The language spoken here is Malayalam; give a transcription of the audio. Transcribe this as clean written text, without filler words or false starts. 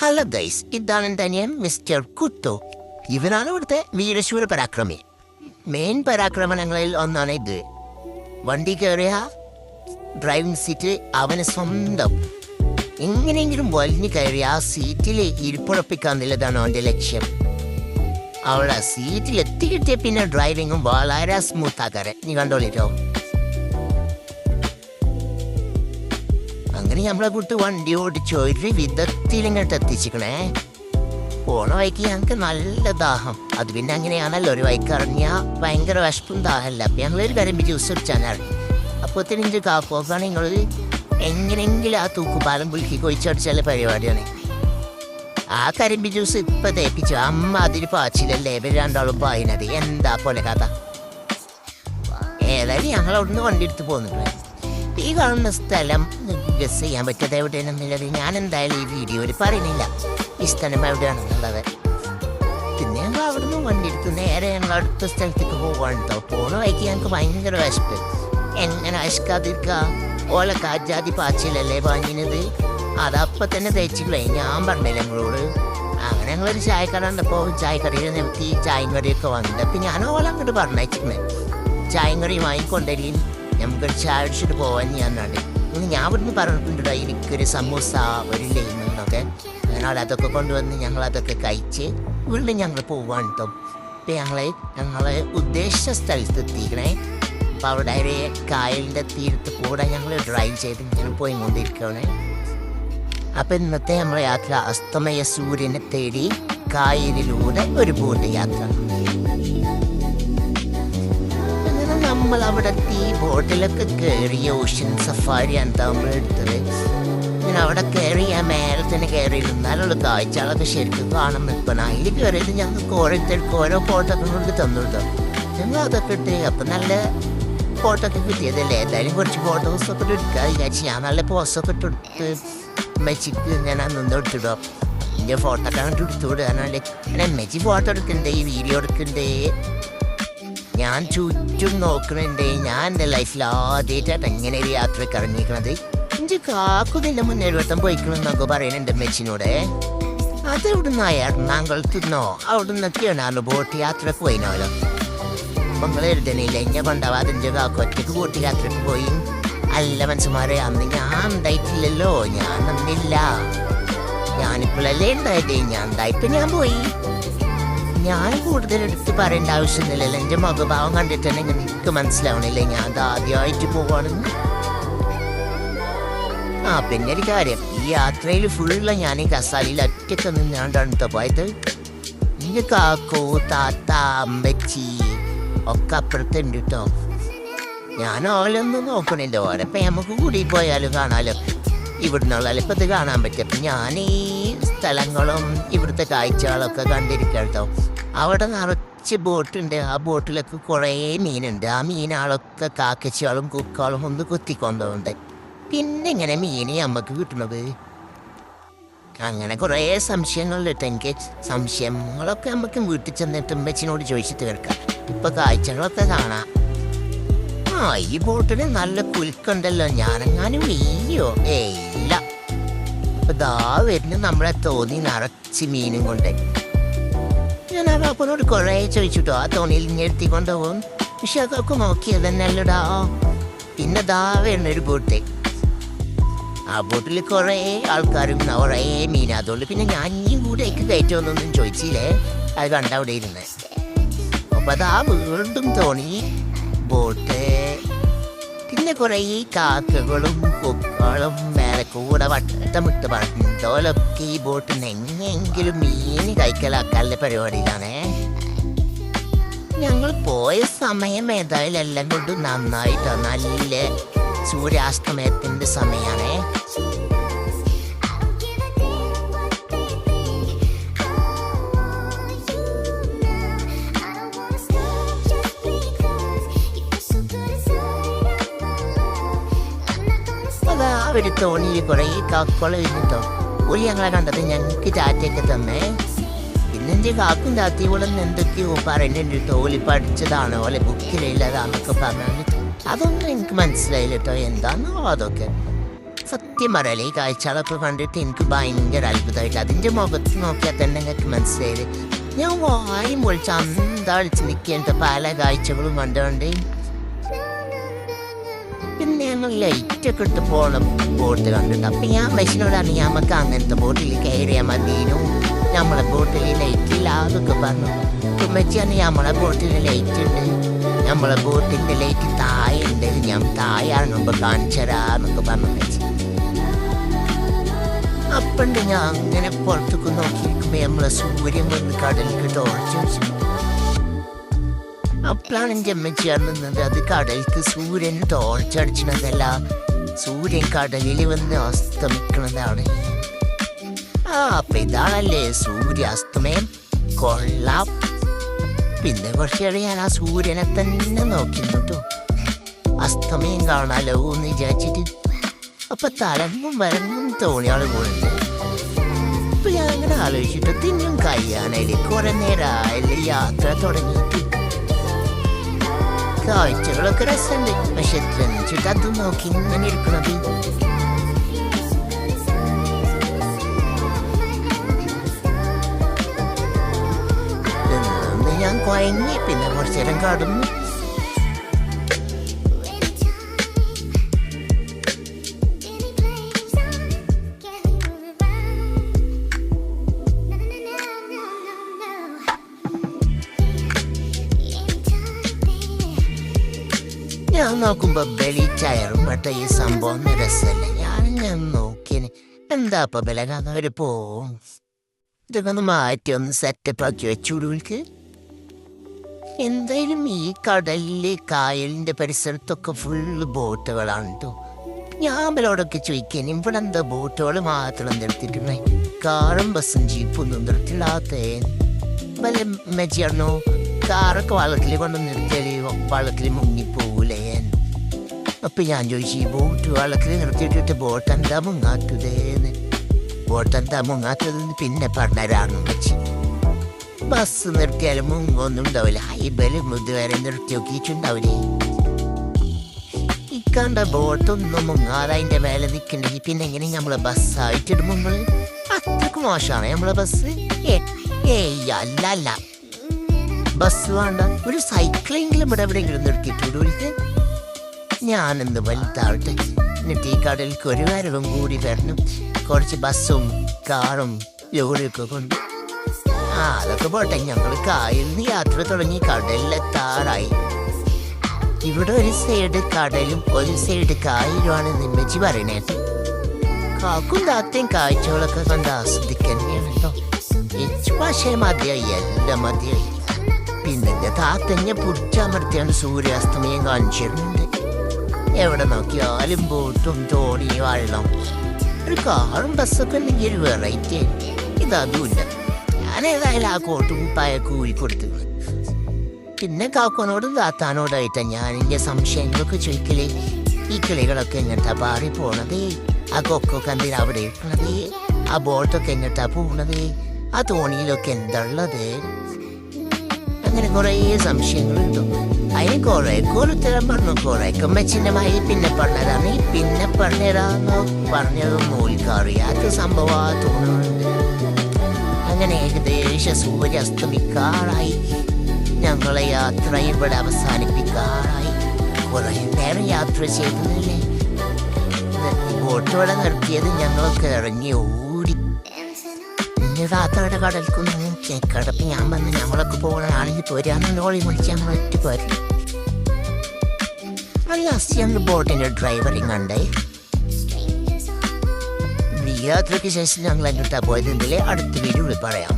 ഹലോ ഗൈസ്, ഇതാണ് എൻ്റെ അനിയൻ മിസ്റ്റർ കുട്ടു. ഇവനാണ് ഇവിടുത്തെ വീരശൂര പരാക്രമി. മെയിൻ പരാക്രമണങ്ങളിൽ ഒന്നാണ് ഇത്. വണ്ടി കയറിയ ഡ്രൈവിംഗ് സീറ്റ് അവന് സ്വന്തം. എങ്ങനെയെങ്കിലും വലിഞ്ഞു കയറി ആ സീറ്റിൽ ഇരിപ്പുറപ്പിക്കാന്നുള്ളതാണ് അവൻ്റെ ലക്ഷ്യം. അവളെ സീറ്റിൽ എത്തിക്കിട്ടിയ പിന്നെ ഡ്രൈവിങ്ങും വളരെ സ്മൂത്താക്കാരെ. നീ കണ്ടോളിട്ടോ. അങ്ങനെ നമ്മളെ കൂട്ട് വണ്ടി ഓടിച്ച് ഒരു വിധത്തിലിങ്ങോട്ട് എത്തിച്ചിക്കണേ. പോണ വഴിക്ക് ഞങ്ങൾക്ക് നല്ല ദാഹം. അത് പിന്നെ അങ്ങനെയാണല്ലോ, ഒരു വഴിക്ക് ഇറങ്ങിയാൽ ഭയങ്കര വിശപ്പും ദാഹമല്ല. അപ്പം ഞങ്ങളൊരു കരിമ്പ് ജ്യൂസ് കുടിച്ചാണ്. അപ്പോൾ ഒത്തിരി കാപ്പോക്കാണ് നിങ്ങൾ എങ്ങനെയെങ്കിലും ആ തൂക്കുപാലം പുലുക്കി കൊഴിച്ചടിച്ചാലുള്ള പരിപാടിയാണ്. ആ കരിമ്പ് ജ്യൂസ് ഇപ്പം തേപ്പിച്ചു. അമ്മ അതിന് പാച്ചിലല്ലേ ഇവർ രണ്ടാളും പായുന്നത്. എന്താ പോലെ കഥ. ഏതായാലും ഞങ്ങൾ അവിടുന്ന് വണ്ടി എടുത്ത് പോകുന്നുണ്ട്. ഈ കാണുന്ന സ്ഥലം ഗസ് ചെയ്യാൻ പറ്റത് എവിടെയാണെന്നുള്ളത് ഞാൻ എന്തായാലും ഈ വീഡിയോയിൽ പറയുന്നില്ല. ഈ സ്ഥലം എവിടെയാണെന്നുള്ളത്. പിന്നെ ഞങ്ങൾ അവിടുന്ന് വണ്ടി എടുത്ത് നേരെ ഞങ്ങൾ അടുത്ത സ്ഥലത്തേക്ക് പോകാനുണ്ടോ. പോണ വഴിക്ക് ഞങ്ങൾക്ക് ഭയങ്കര വിശപ്പ്. എങ്ങനെ വിശക്കാതിരിക്കുക? ഓല കാജാതി പാച്ചിലല്ലേ പാഞ്ഞിനത്. അതപ്പം തന്നെ തേച്ചില്ലേ. ഞാൻ പറഞ്ഞില്ല ഞങ്ങളോട്. അങ്ങനെ ഞങ്ങളൊരു ചായക്കട ഉണ്ടപ്പോൾ ചായക്കടയിൽ നിർത്തി ചായയും കറിയൊക്കെ വന്നിട്ട് അപ്പം ഞാൻ ഓല അങ്ങോട്ട് പറഞ്ഞയച്ചിരുന്നേ. ചായയും കറിയും വാങ്ങിക്കൊണ്ടരിയും നമുക്കൊരു ചായ അടിച്ചിട്ട് പോവാൻ ഞാൻ നാട്. ഞാൻ ഇവിടുന്ന് പറഞ്ഞിട്ടുണ്ടോ എനിക്കൊരു സമൂസ ഒരു ലൈമെന്നൊക്കെ. അങ്ങനെ അതൊക്കെ കൊണ്ടുവന്ന് ഞങ്ങളതൊക്കെ കഴിച്ച് വീണ്ടും ഞങ്ങൾ പോവാൻ കേട്ടോ. ഇപ്പം ഞങ്ങളെ ഉദ്ദേശിച്ച സ്ഥലത്ത് എത്തിക്കണേ. അപ്പം അവിടെ ഒരു കായലിൻ്റെ തീരത്ത് കൂടെ ഞങ്ങൾ ഡ്രൈവ് ചെയ്ത് ഇങ്ങനെ പോയിക്കൊണ്ടിരിക്കുകയാണ്. അപ്പം ഇന്നത്തെ നമ്മളെ യാത്ര അസ്തമയ സൂര്യനെ തേടി കായലിലൂടെ ഒരു ബോട്ട് യാത്ര. നമ്മൾ അവിടെ ഈ ബോട്ടിലൊക്കെ കയറിയ ഓഷ്യൻ സഫാരിയാണ് നമ്മൾ എടുത്തത്. പിന്നെ അവിടെ കയറി ആ മേലെ തന്നെ കയറിയിരുന്നാലുള്ള കാഴ്ചകളൊക്കെ ശരിക്കും കാണാൻ നിൽക്കണം. അതിൽ കയറിയിട്ട് ഞങ്ങൾക്ക് ഓരോരുത്തർക്ക് ഓരോ ഫോട്ടോക്കെ കൊണ്ട് തന്നിട്ടോ. ഞങ്ങൾ അതൊക്കെ ഇട്ട് അപ്പം നല്ല ഫോട്ടോ ഒക്കെ കിട്ടിയതല്ലേ. ഏതായാലും കുറച്ച് ഫോട്ടോസൊക്കെ എടുക്കാൻ വിചാരിച്ചു. ഞാൻ നല്ല പോസ്റ്റൊക്കെ ഇട്ടെടുത്ത് മെച്ചിക്ക് ഞാൻ നിന്നെടുത്തിടും. എൻ്റെ ഫോട്ടോ ഒക്കെ അങ്ങോട്ട് എടുത്തുവിടുക. കാരണം മെച്ചി ഫോട്ടോ എടുക്കണ്ടേ, ഈ വീഡിയോ എടുക്കണ്ടേ. ഞാൻ ചുറ്റും നോക്കണുണ്ട്. ഞാൻ എൻ്റെ ലൈഫിൽ ആദ്യമായിട്ടാണ് എങ്ങനെ ഒരു യാത്രയ്ക്ക് ഇറങ്ങിയിരിക്കണത്. എൻ്റെ കാക്കുന്നില്ല മുന്നേ എഴുപത്തം പോയിക്കണമെന്നൊക്കെ പറയുന്നുണ്ട് മെച്ചിനോട്. അതെവിടുന്ന് എറണാകുളത്തുനിന്നോ അവിടെ നിന്നൊക്കെയാണ് ബോട്ട് യാത്രക്ക് പോയിനോലോ. അപ്പം നിങ്ങൾ എഴുതണില്ല എന്നെ കൊണ്ടാവാതെ എൻ്റെ കാക്കു ഒറ്റയ്ക്ക് ബോട്ട് യാത്രക്ക് പോയി. അല്ല മനുഷ്യന്മാരെ, അന്ന് ഞാൻ ഉണ്ടായിട്ടില്ലല്ലോ. ഞാൻ അന്നില്ല. ഞാനിപ്പോഴല്ലേ ഉണ്ടായത്. ഞാൻ ഉണ്ടായപ്പോൾ ഞാൻ പോയി. ഞാൻ കൂടുതൽ എടുത്ത് പറയേണ്ട ആവശ്യമൊന്നുമില്ലല്ലോ. എൻ്റെ മുഖഭാവം കണ്ടിട്ടുണ്ടെങ്കിൽ എനിക്ക് മനസ്സിലാവണില്ലേ ഞാൻ അത് ആദ്യമായിട്ട് പോവാണെന്ന്. പിന്നെ ഒരു കാര്യം, ഈ യാത്രയിൽ ഫുള്ള് ഞാൻ ഈ കസാലയിൽ ഒറ്റയ്ക്ക് നിന്നാണ്ടാണ് പോയത്. എൻ്റെ കാക്കോ താത്ത അമ്മച്ചി ഒക്കെ അപ്പുറത്തുണ്ട് കേട്ടോ. ഞാൻ ഓലൊന്നും നോക്കണില്ല. ഓരപ്പം നമുക്ക് കൂടി പോയാലും കാണാലോ. ഇവിടുന്നുള്ള ഇപ്പം ഇത് കാണാൻ പറ്റും. അപ്പം ഞാൻ ഈ സ്ഥലങ്ങളും ഇവിടുത്തെ കാഴ്ചകളൊക്കെ കണ്ടിരിക്കാം കേട്ടോ. അവിടെ നിറച്ച് ബോട്ടുണ്ട്. ആ ബോട്ടിലൊക്കെ കുറേ മീനുണ്ട്. ആ മീനാളൊക്കെ കാക്കച്ചികളും കുക്കാളും ഒന്ന് കുത്തിക്കൊണ്ടുണ്ട്. പിന്നെ ഇങ്ങനെ മീൻ നമുക്ക് കിട്ടണത്. അങ്ങനെ കുറേ സംശയങ്ങളിലിട്ട് എനിക്ക് സംശയങ്ങളൊക്കെ നമുക്ക് വീട്ടിൽ ചെന്നിട്ട് അമ്മച്ചിനോട് ചോദിച്ചിട്ട് കേൾക്കാം. ഇപ്പം കാഴ്ചകളൊക്കെ കാണാം. ഈ ബോട്ടിന് നല്ല കുലുക്കുണ്ടല്ലോ. ഞാനെങ്ങാനും വീയോ? ഇല്ല. അപ്പൊ ദാ വരുന്നു നമ്മളെ തോന്നി നിറച്ച് മീനും കൊണ്ട്. ഞാൻ ആ കാപ്പനോട് കുറേ ചോദിച്ചിട്ടോ ആ തോണിയിൽ ഞെടുത്തി കൊണ്ടുപോകും. പക്ഷെ അതൊക്കെ നോക്കിയത് നല്ലടാ. പിന്നെ ദാ വരുന്നൊരു ബോട്ട്. ആ ബോട്ടിൽ കുറേ ആൾക്കാരും കുറേ മീൻ. അതുകൊണ്ട് പിന്നെ ഞാൻ ഈ കൂടെ കയറ്റുമെന്നൊന്നും ചോദിച്ചില്ലേ. അത് കണ്ട അവിടെ ഇരുന്ന്. അപ്പൊ അതാ വീണ്ടും തോണി ബോട്ട്. പിന്നെ കുറേ കാക്കകളും കൊക്കുകളും മേലെ കൂടെ വട്ടമിട്ട് പറഞ്ഞോലൊക്കെ ഈ ബോട്ടിൽ എങ്ങനെയെങ്കിലും മീൻ കഴിക്കലാക്കാനുള്ള പരിപാടിയിലാണേ. ഞങ്ങൾ പോയ സമയം ഏതായാലും എല്ലാം കൊണ്ടും നന്നായിട്ടോ. നല്ല സൂര്യാസ്തമയത്തിൻ്റെ സമയമാണേ. ഒരു തോണിയിൽ കുറേ കാക്കുകൾ ഇരുന്നിട്ടോ. ഒരു ഞങ്ങളെ കണ്ടത് ഞങ്ങൾക്ക് ടാറ്റയൊക്കെ തന്നെ. പിന്നെ എൻ്റെ കാക്കും താത്തിയോളം എന്തൊക്കെയോ പറയുന്നുണ്ട്. തോലി പഠിച്ചതാണോ അല്ലെ ബുക്കിലില്ലതാന്നൊക്കെ പറഞ്ഞാൽ അതൊന്നും എനിക്ക് മനസ്സിലായില്ല കേട്ടോ. എന്താണോ അതൊക്കെ. സത്യം പറയല്ലേ, ഈ കാഴ്ചകളൊക്കെ കണ്ടിട്ട് എനിക്ക് ഭയങ്കര അത്ഭുതമായിട്ട്. അതിൻ്റെ മുഖത്ത് നോക്കിയാൽ തന്നെ നിങ്ങൾക്ക് മനസ്സിലായത് ഞാൻ വായും പൊളിച്ച് അന്താളിച്ച് നിൽക്കേണ്ട പല കാഴ്ചകളും കണ്ടുകൊണ്ട്. പിന്നെ ഞങ്ങൾ ലൈറ്റൊക്കെ ഇട്ട് പോണ ബോട്ട് കണ്ടിട്ട് അപ്പം ഞാൻ മെഷീനോടാണ് നമുക്ക് അങ്ങനത്തെ ബോട്ടിൽ കയറിയാൽ മതിനു, നമ്മളെ ബോട്ടിൽ ലൈറ്റ് ഇല്ല അതൊക്കെ പറഞ്ഞു. തുമ്മച്ചാണ് നമ്മളെ ബോട്ടിൽ ലൈറ്റ് ഉണ്ട്, നമ്മളെ ബോട്ടിൻ്റെ ലൈറ്റ് തായുണ്ട്, ഞാൻ താഴെ ഇറങ്ങുമ്പോൾ കാണിച്ചരാന്നൊക്കെ പറഞ്ഞു വെച്ച്. അപ്പണ്ട് ഞാൻ അങ്ങനെ പുറത്തേക്ക് നോക്കിയിരിക്കുമ്പോൾ നമ്മളെ സൂര്യൻ വന്ന് കടലിൽ ടോർച്ച് വെച്ചു. അപ്പോഴാണ് എൻ്റെ അമ്മച്ചി അറിഞ്ഞത് അത് കടലിക്ക് സൂര്യൻ ടോർച്ച് അടിച്ചതല്ല, സൂര്യൻ കടലിൽ വന്ന് അസ്തമിക്കുന്നതാണ്. അപ്പൊ ഇതാണല്ലേ സൂര്യാസ്തമയം, കൊള്ളാം. പിന്നെ കുറച്ചേറെ ഞാൻ ആ സൂര്യനെ തന്നെ നോക്കിട്ടോ അസ്തമയം കാണാലോ എന്ന് വിചാരിച്ചിട്ട്. അപ്പൊ തലങ്ങും വരങ്ങും തോണിയാൾ പോകുന്നുണ്ട്. അപ്പൊ ഞാൻ അങ്ങനെ ആലോചിച്ചിട്ട് തിന്നും കഴിയാനായില്ലേ, കുറെ നേരമായില്ലേ യാത്ര തുടങ്ങിയിട്ട്. കാഴ്ചകളൊക്കെ രസമുണ്ട്, പക്ഷെ ശ്രമിച്ചിട്ട് അത് നോക്കി ഇങ്ങനെ ഇരിക്കണത്. ഞാൻ കുഴങ്ങി, പിന്നെ കുറച്ചു നേരം കടന്നു. ഞാൻ നോക്കുമ്പോ ബലി ചയറും പട്ട ഈ സംഭവം രസമല്ല. ഞാൻ നോക്കിന് എന്താ ഇപ്പൊ ബലകാന്ന് അവര് പോവും. ഇതൊക്കെ ഒന്ന് മാറ്റി ഒന്ന് സെറ്റപ്പ് ആക്കി വെച്ചുവിടുവിൽക്ക്. എന്തായാലും ഈ കടലിലെ കായലിന്റെ പരിസരത്തൊക്കെ ഫുള്ള് ബോട്ടുകളാണ് കേട്ടോ. ഞാൻ ബലോടൊക്കെ ചോദിക്കാൻ ഇവിടെ എന്താ ബോട്ടുകൾ മാത്രം നിർത്തിയിട്ടുണ്ടേ, കാറും ബസ്സും ജീപ്പൊന്നും നിർത്തില്ലാത്തേ. വല്ല മെച്ചിയാണോ കാറൊക്കെ വള്ളത്തിൽ കൊണ്ട് നിർത്തിയാല് വള്ളത്തിൽ മുങ്ങിപ്പോകൂലേ. അപ്പൊ ഞാൻ ചോദിച്ചു ഈ ബോട്ട് വള്ളത്തിൽ നിർത്തിയിട്ടിട്ട് ബോട്ട് എന്താ മുങ്ങാത്തതേന്ന്. ബോട്ട് എന്താ മുങ്ങാത്തതെന്ന് പിന്നെ പറഞ്ഞരാണെന്ന് വെച്ച്. ബസ് നിർത്തിയാലും മുങ്ങൊന്നും ഉണ്ടാവില്ല, ഹൈബലും ഇതുവരെ നിർത്തി നോക്കിയിട്ടുണ്ടാവില്ലേ. ഈ കണ്ട ബോട്ടൊന്നും മുങ്ങാതെ അതിന്റെ മേലെ നിൽക്കണ്ടെങ്കിൽ പിന്നെ എങ്ങനെ നമ്മളെ ബസ്സായിട്ടിടും മുമ്പ്? അത്രക്ക് മോശമാണ് നമ്മളെ ബസ്. ഏയ് അല്ല, ബസ് വേണ്ട, ഒരു സൈക്കിളെങ്കിലും ഇവിടെ എവിടെയെങ്കിലും നിർത്തിയിട്ടുണ്ട്. ഞാനെന്ത് വലുതാവട്ടെ, എന്നിട്ട് ഈ കടലിലേക്ക് ഒരു വരവും കൂടി വരണം, കുറച്ച് ബസ്സും കാറും ലോറിയൊക്കെ കൊണ്ട്. അതൊക്കെ പോട്ടെ, ഞങ്ങൾ കായലിൽ നിന്ന് യാത്ര തുടങ്ങി കടലിലെത്താറായി. ഇവിടെ ഒരു സൈഡ് കടലും ഒരു സൈഡ് കായലുമാണ് നിമ്മച്ചി പറയണേ. കാക്കും താത്തയും കാഴ്ചകളൊക്കെ കണ്ട് ആസ്വദിക്കന്നെയാണ് കേട്ടോ. പക്ഷേ മതിയായി, എല്ലാം മതിയായി. പിന്നെ താത്തന്നെ പിടിച്ചമർത്തിയാണ് സൂര്യാസ്തമയം കാണിച്ചിരുന്നുണ്ട്. എവിടെ നോക്കിയാലും ബോട്ടും തോണി വള്ളം. ഒരു കാറും ബസ്സൊക്കെ ഉണ്ടെങ്കിൽ ഒരു വെറൈറ്റി. ഇതതുമില്ല. ഞാനേതായാലും ആ കോട്ടും കുപ്പായൊക്കെ ഊരി കൊടുത്തു. പിന്നെ കാക്കോനോടും താത്താനോടായിട്ടാ ഞാൻ എൻ്റെ സംശയങ്ങളൊക്കെ ചോദിക്കലേ. ഈ കിളികളൊക്കെ എങ്ങോട്ടാ പാറി പോണത്, ആ കൊക്കൊക്കെ എന്തിനാ അവിടെ ഇരിക്കണത്, ആ ബോട്ടൊക്കെ എങ്ങോട്ടാ പോണത്, ആ തോണിയിലൊക്കെ എന്താ ഉള്ളത്, അങ്ങനെ കുറേ സംശയങ്ങളുണ്ടോ. അതിന് കുറേയൊക്കെ ഉത്തരം പറഞ്ഞു, കുറേയൊക്കെ മെച്ചിൻ്റെമായി പിന്നെ പറഞ്ഞതാണ്. പിന്നെ പറഞ്ഞുതരാന്നോ പറഞ്ഞതൊന്നും ഓൽക്കറിയാത്ത സംഭവമാ തോന്നുന്നുണ്ട്. അങ്ങനെ ഏകദേശം സൂര്യാസ്തമിക്കാറായി. ഞങ്ങളെ യാത്ര ഇവിടെ അവസാനിപ്പിക്കാറായി. കുറേ നേരം യാത്ര ചെയ്തതല്ലേ. ബോട്ടോടെ നിർത്തിയത് ഞങ്ങളൊക്കെ ഇറങ്ങി ഓടി. രാത്രിയുടെ കടൽക്കൊന്ന് കേക്കടപ്പ് ഞാൻ വന്ന് ഞങ്ങളൊക്കെ പോകുന്ന ആണെങ്കിൽ പോരാന്ന് ലോറി വിളിച്ച് ഞങ്ങൾ ഒറ്റ പോരും. ലാസ്റ്റ് ഞങ്ങൾ ബോട്ടിൻ്റെ ഡ്രൈവറിങ് കണ്ടേ. ഈ യാത്രയ്ക്ക് ശേഷം ഞങ്ങൾ എങ്ങോട്ടാ പോയതെങ്കിലേ അടുത്ത വീഡിയോയിൽ പറയാം.